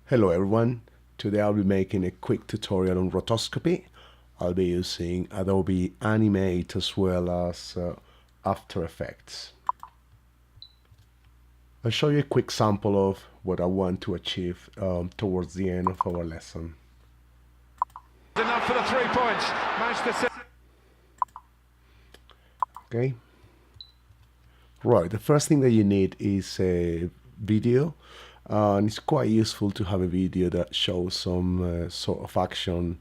Hello everyone, today I'll be making a quick tutorial on rotoscopy. I'll be using Adobe Animate as well as After Effects. I'll show you a quick sample of what I want to achieve towards the end of our lesson. Enough for the 3 points. Okay. Right, the first thing that you need is a video. And it's quite useful to have a video that shows some sort of action.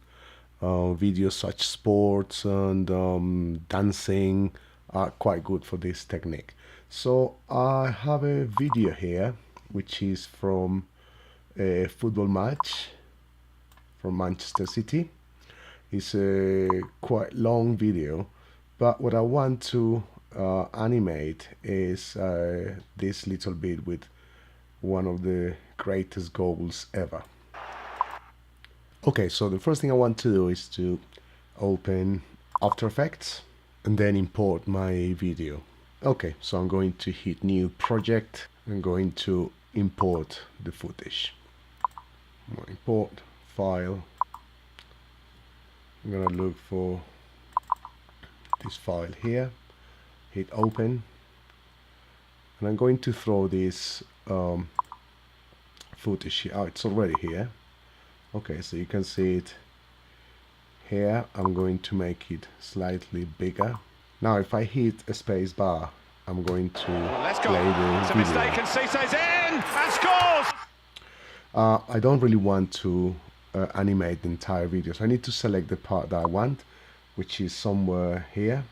Videos such sports and dancing are quite good for this technique. So I have a video here which is from a football match from Manchester City. It's a quite long video, but what I want to animate is this little bit with one of the greatest goals ever. Okay, so the first thing I want to do is to open After Effects and then import my video. Okay, so I'm going to hit New Project. I'm going to import the footage. Import file. I'm gonna look for this file here, hit open, and I'm going to throw this footage here. Oh, it's already here. Okay, so you can see it here. I'm going to make it slightly bigger. Now if I hit a space bar, I'm going to play the video. Mistake and Cisse's in and scores! I don't really want to animate the entire video, so I need to select the part that I want, which is somewhere here.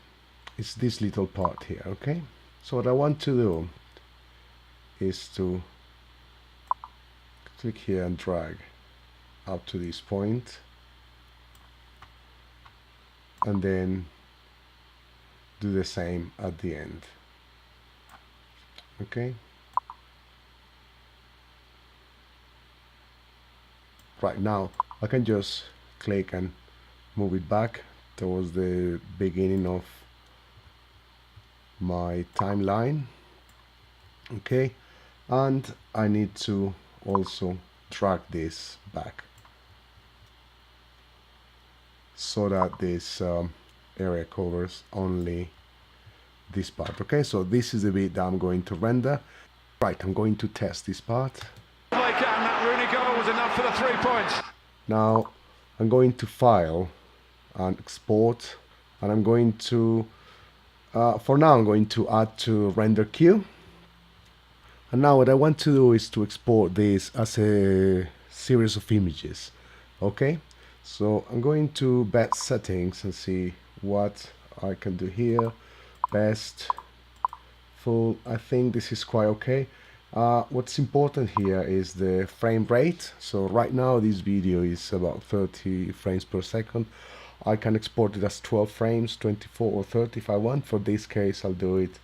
It's this little part here, okay? So what I want to do is to click here and drag up to this point, and then do the same at the end. Okay, right now I can just click and move it back towards the beginning of my timeline. Okay, and I need to also drag this back so that this area covers only this part. Okay, so this is the bit that I'm going to render. Right, I'm going to test this part. And that Rooney goal was enough for the 3 points. Now I'm going to File and Export, and I'm going to for now I'm going to add to render queue. And now what I want to do is to export this as a series of images. Okay, so I'm going to best settings and see what I can do here. Best, full. I think this is quite okay. What's important here is the frame rate. So right now this video is about 30 frames per second. I can export it as 12 frames, 24 or 30 if I want. For this case I'll do it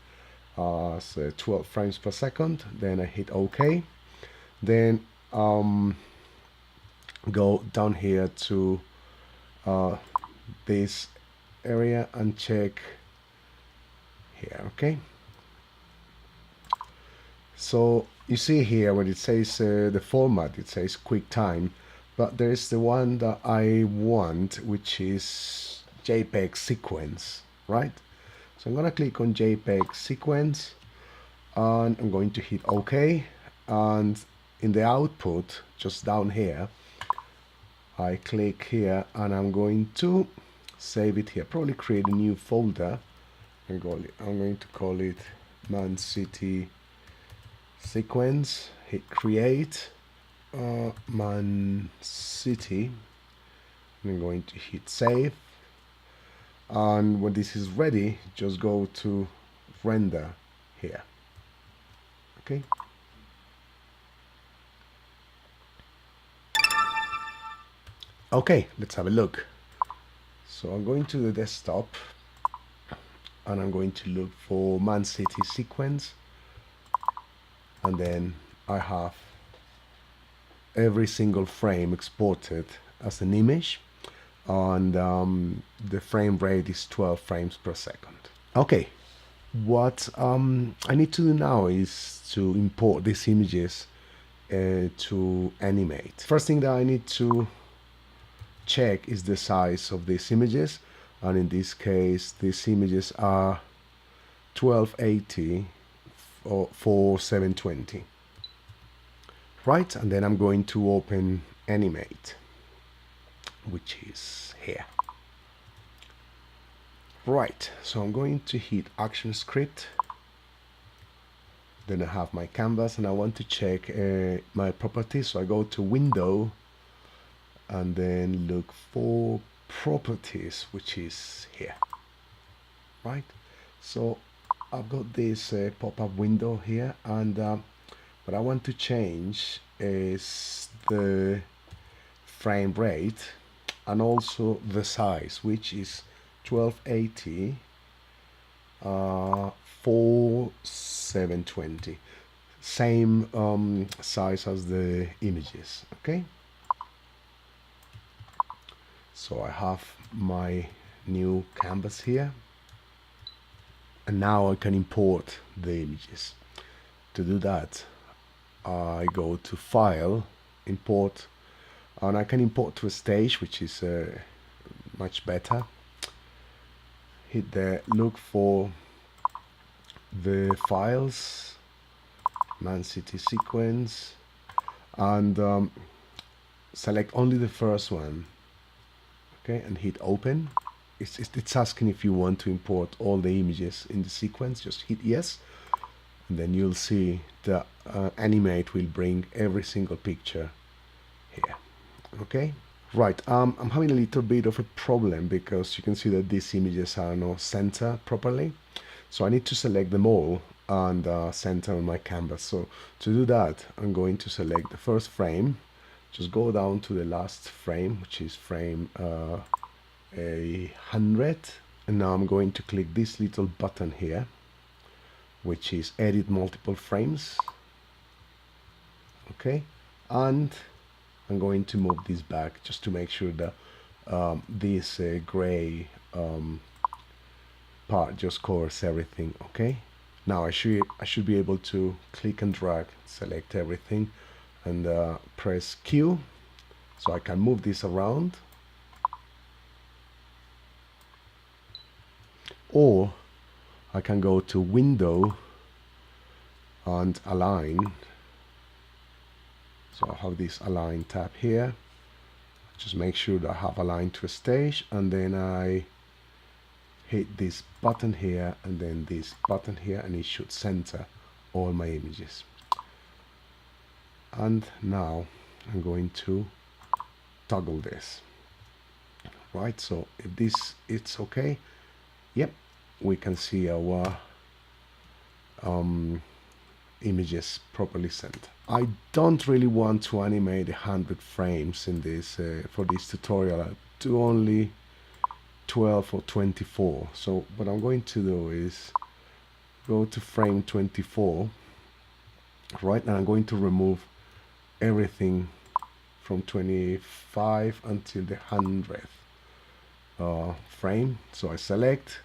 as 12 frames per second. Then I hit OK. Then go down here to this area and check here. Okay, so you see here when it says the format, it says QuickTime, but there's the one that I want, which is JPEG sequence, right? So I'm gonna click on JPEG sequence and I'm going to hit OK, and in the output just down here I click here and I'm going to save it here, probably create a new folder. I'm going to call it Man City sequence, hit create, Man City. I'm going to hit save, and when this is ready just go to render here. Okay, let's have a look. So I'm going to the desktop and I'm going to look for Man City sequence, and then I have every single frame exported as an image, and the frame rate is 12 frames per second. Okay, what I need to do now is to import these images to animate. First thing that I need to check is the size of these images, and in this case these images are 1280 for 720. Right, and then I'm going to open animate, which is here. Right, so I'm going to hit action script. Then I have my canvas and I want to check my properties. So I go to window and then look for properties, which is here. Right, so I've got this pop-up window here, and what I want to change is the frame rate and also the size, which is 1280 for 720, same size as the images. Okay, so I have my new canvas here, and now I can import the images. To do that, I go to File, Import, and I can import to a stage, which is much better. Hit there, look for the files, Man City sequence, and select only the first one. Okay, and hit open. It's asking if you want to import all the images in the sequence. Just hit yes, and then you'll see the animate will bring every single picture here. Okay, right, I'm having a little bit of a problem because you can see that these images are not centered properly, so I need to select them all and center on my canvas. So to do that, I'm going to select the first frame, just go down to the last frame, which is frame 100, and now I'm going to click this little button here, which is edit multiple frames. Okay, and I'm going to move this back just to make sure that this gray part just covers everything. Okay, now I should be able to click and drag, select everything, and press Q so I can move this around, or I can go to Window and Align. So I have this Align tab here. Just make sure that I have aligned to a stage, and then I hit this button here and then this button here, and it should center all my images. And now I'm going to toggle this. Right, so if this it's okay, yep, we can see our images properly sent. I don't really want to animate 100 frames in this for this tutorial. I do only 12 or 24. So what I'm going to do is go to frame 24. Right now I'm going to remove everything from 25 until the 100th frame. So I select,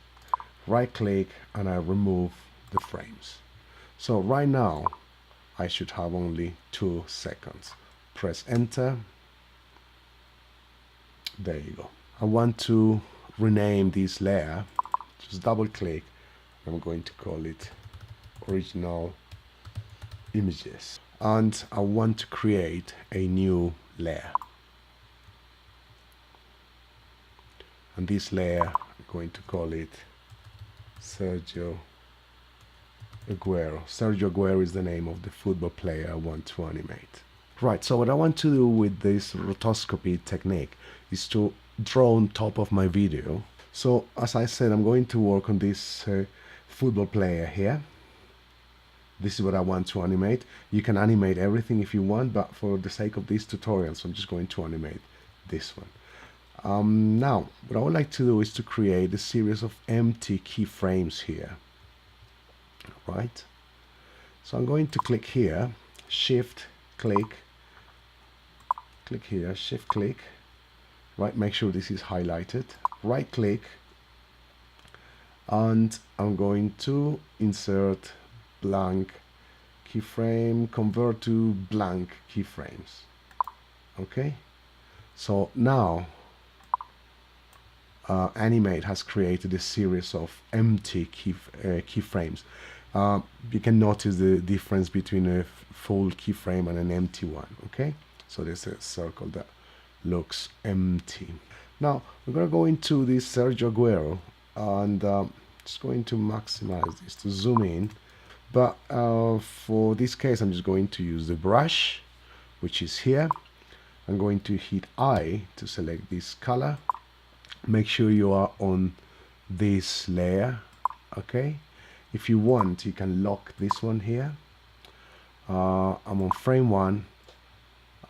right click, and I remove the frames. So right now I should have only 2 seconds. Press enter. There you go. I want to rename this layer. Just double click. I'm going to call it original images, and I want to create a new layer, and this layer I'm going to call it Sergio Aguero. Sergio Aguero is the name of the football player I want to animate. Right, so what I want to do with this rotoscopy technique is to draw on top of my video. So as I said, I'm going to work on this football player here. This is what I want to animate. You can animate everything if you want, but for the sake of this tutorial, so I'm just going to animate this one. Now, what I would like to do is to create a series of empty keyframes here. Right? So I'm going to click here, shift click, click here, shift click, right, make sure this is highlighted, right click, and I'm going to insert blank keyframe, convert to blank keyframes. Okay, so now Animate has created a series of empty keyframes. You can notice the difference between a full keyframe and an empty one. Okay, so there's a circle that looks empty. Now we're going to go into this Sergio Aguero and just going to maximize this to zoom in. But for this case, I'm just going to use the brush, which is here. I'm going to hit I to select this color. Make sure you are on this layer. Okay, if you want, you can lock this one here. I'm on frame 1.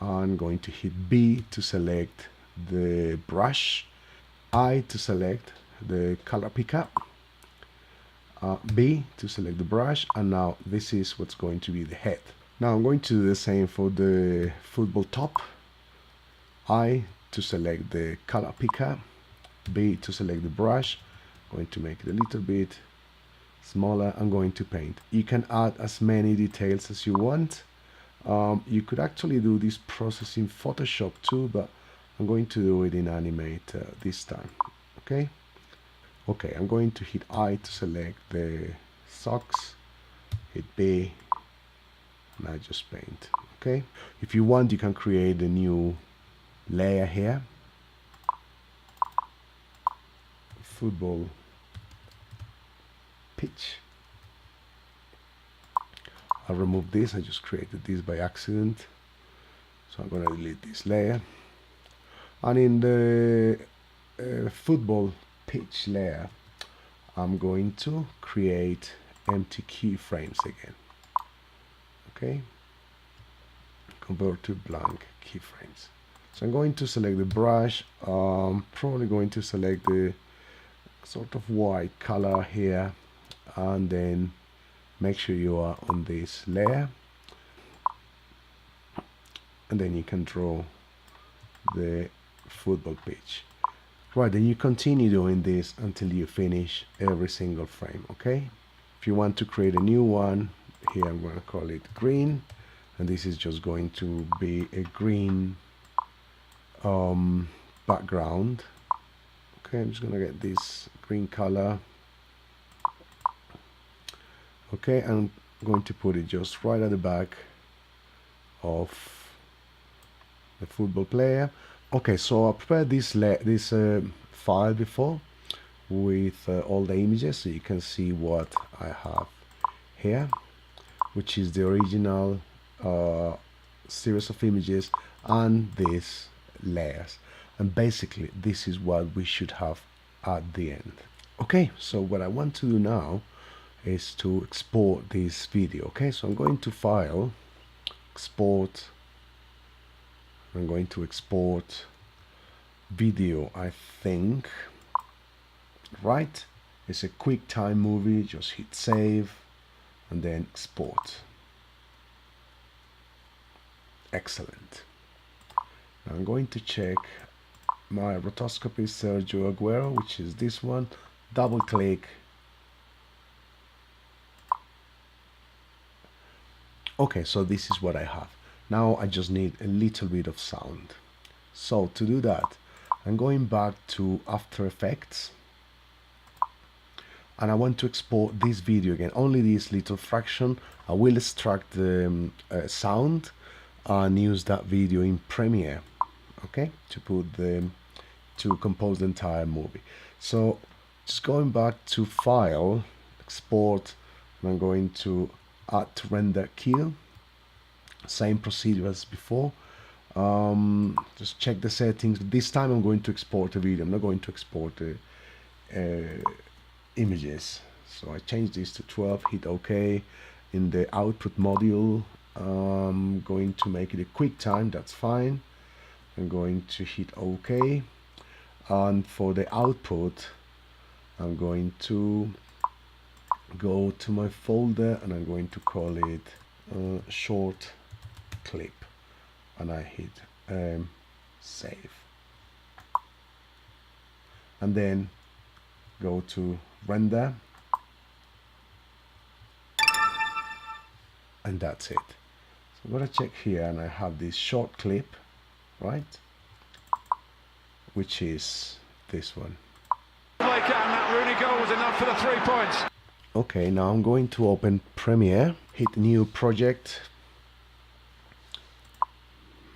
I'm going to hit B to select the brush, I to select the color pickup, B to select the brush, and now this is what's going to be the head. Now I'm going to do the same for the football top. I to select the color picker, B to select the brush. I'm going to make it a little bit smaller. I'm going to paint. You can add as many details as you want. You could actually do this process in Photoshop too, but I'm going to do it in Animate this time. Okay. Okay, I'm going to hit I to select the socks, hit B, and I just paint. Okay, if you want, you can create a new layer here. Football pitch. I'll remove this. I just created this by accident, so I'm going to delete this layer. And in the football pitch layer, I'm going to create empty keyframes again. Okay, convert to blank keyframes. So I'm going to select the brush. Probably going to select the sort of white color here, and then make sure you are on this layer, and then you can draw the football pitch. Right, then you continue doing this until you finish every single frame. Okay, if you want to create a new one, here I'm going to call it green, and this is just going to be a green background. Okay, I'm just going to get this green color. Okay, I'm going to put it just right at the back of the football player. Okay, so I prepared this file before with all the images, so you can see what I have here, which is the original series of images and these layers, and basically this is what we should have at the end. Okay, so what I want to do now is to export this video. Okay, so I'm going to File, Export. I'm going to export video, I think. Right, it's a QuickTime movie. Just hit save and then export. Excellent. Now I'm going to check my rotoscopy Sergio Aguero, which is this one. Double click. Okay, so this is what I have. Now I just need a little bit of sound. So to do that, I'm going back to After Effects, and I want to export this video again, only this little fraction. I will extract the sound and use that video in Premiere, okay, to compose the entire movie. So just going back to File, Export, and I'm going to add to render queue. Same procedure as before. Just check the settings. This time I'm going to export a video. I'm not going to export images. So I change this to 12, hit OK. In the output module, I'm going to make it a QuickTime. That's fine. I'm going to hit OK. And for the output, I'm going to go to my folder and I'm going to call it short clip, and I hit save, and then go to render, and that's it. So I'm gonna check here, and I have this short clip, right, which is this one. Like and that Rooney goal was enough for the 3 points. Okay, now I'm going to open Premiere, hit new project,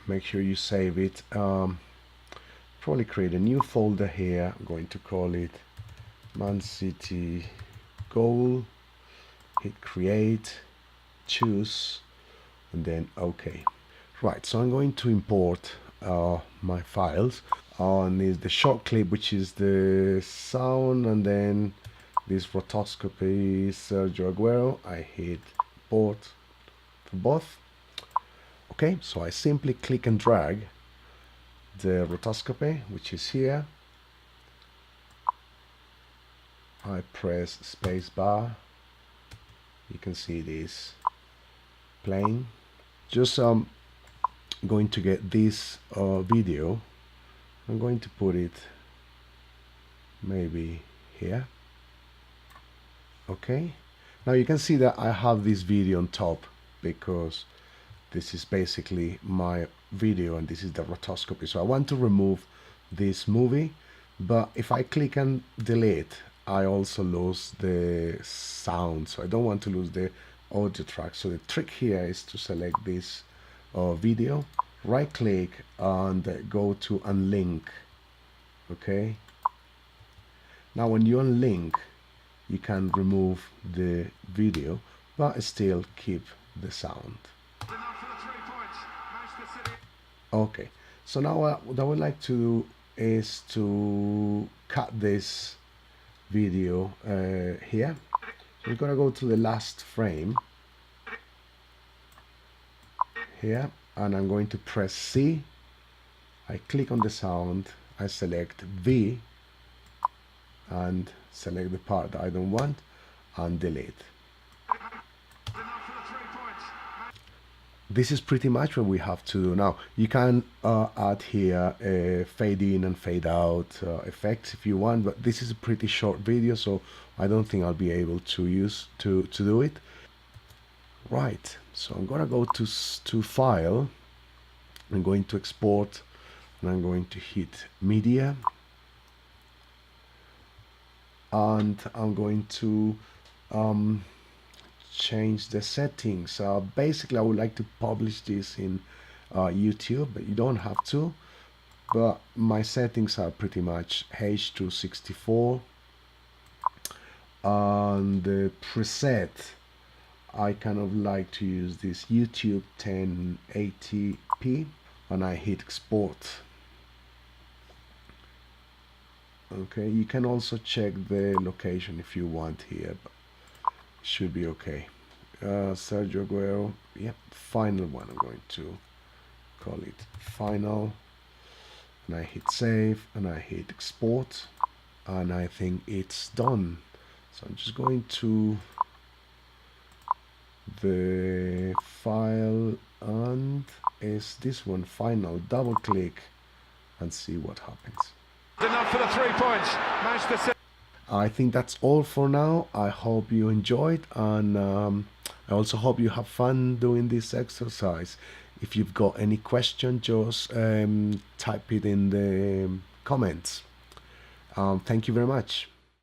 make sure you save it. Probably create a new folder here. I'm going to call it Man City Goal, hit create, choose, and then OK. Right, so I'm going to import my files. On is the short clip, which is the sound, and then this Rotoscope Sergio Aguero. I hit import for both. Okay, so I simply click and drag the Rotoscope, which is here. I press space bar. You can see this playing. Just going to get this video. I'm going to put it maybe here. Okay, now you can see that I have this video on top because this is basically my video and this is the rotoscopy. So I want to remove this movie, but if I click and delete, I also lose the sound, so I don't want to lose the audio track. So the trick here is to select this video, right click, and go to unlink. Okay, now when you unlink, you can remove the video but still keep the sound. Okay, so now what I would like to do is to cut this video here. So we're gonna go to the last frame here, and I'm going to press C. I click on the sound, I select V and select the part that I don't want and delete. This is pretty much what we have to do now. You can add here a fade in and fade out effects if you want, but this is a pretty short video, so I don't think I'll be able to do it. Right, so I'm gonna go to File. I'm going to export, and I'm going to hit Media, and I'm going to change the settings. Basically I would like to publish this in YouTube, but you don't have to, but my settings are pretty much H264, and the preset I kind of like to use this YouTube 1080p, and I hit export. Okay, you can also check the location if you want here, but should be okay. Sergio Aguero, yep, final one. I'm going to call it final, and I hit save and I hit export, and I think it's done. So I'm just going to the file, and is this one final. Double click and see what happens. Enough for the 3 points. Manchester City. I think that's all for now. I hope you enjoyed, and I also hope you have fun doing this exercise. If you've got any question, just type it in the comments. Thank you very much.